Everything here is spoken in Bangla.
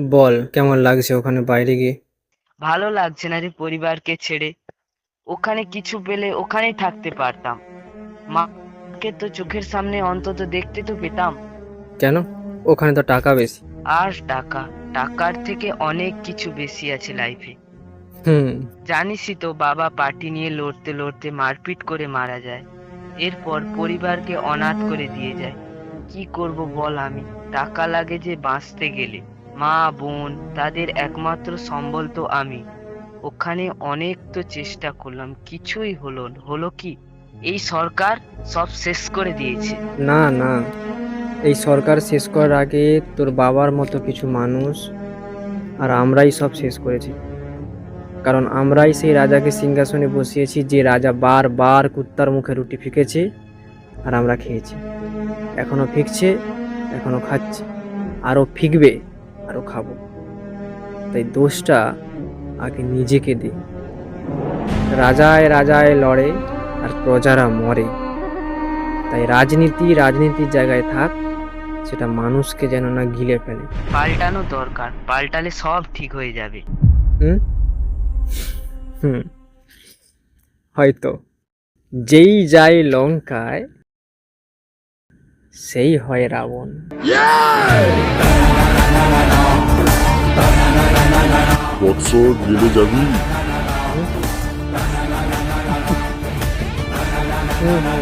বল কেমন লাগছে ওখানে বাইরে গিয়ে? ভালো লাগছে না রে পরিবারকে ছেড়ে। ওখানে কিছু পেলে ওখানেই থাকতে পারতাম। মাকে তো চোখের সামনে অন্তত দেখতে তো পেতাম। কেন? ওখানে তো টাকা বেশি। আর টাকা, টাকার থেকে অনেক কিছু বেশি আছে লাইফে। হুম। জানিসই তো, বাবা পার্টি নিয়ে লড়তে লড়তে মারপিট করে মারা যায়। এরপর পরিবারকে অনাথ করে দিয়ে যায়। কি করব বল আমি? টাকা লাগে যে বাঁচতে গেলে। মা বোন তাদের একমাত্র সম্বল তো আমি। ওখানে অনেক তো চেষ্টা করলাম, কিছুই হলো কি? এই সরকার সব শেষ করে দিয়েছে। না না, এই সরকার শেষ করার আগে তোর বাবার মতো কিছু মানুষ আর আমরাই সব শেষ করেছি। কারণ আমরাই সেই রাজাকে সিংহাসনে বসিয়েছি, যে রাজা বারবার কুত্তার মুখে রুটি ফিকেছে আর আমরা খেয়েছি। এখনো ফিকছে, এখনো খাচ্ছি, আরো ফিকবে, আরো খাবো। তাই দোষটা আগে নিজেকে দে। রাজায় রাজায় লড়ে আর প্রজারা মরে। তাই রাজনীতি রাজনীতির জায়গায় থাক, সেটা মানুষকে যেন না গিলে ফেলে। পাল্টানো দরকার, পাল্টালে সব ঠিক হয়ে যাবে। হুম হুম হয়তো। যেই যায় লঙ্কায় সেই হয় রাবণ। বৎস, গেলে যাবি? হুম হুম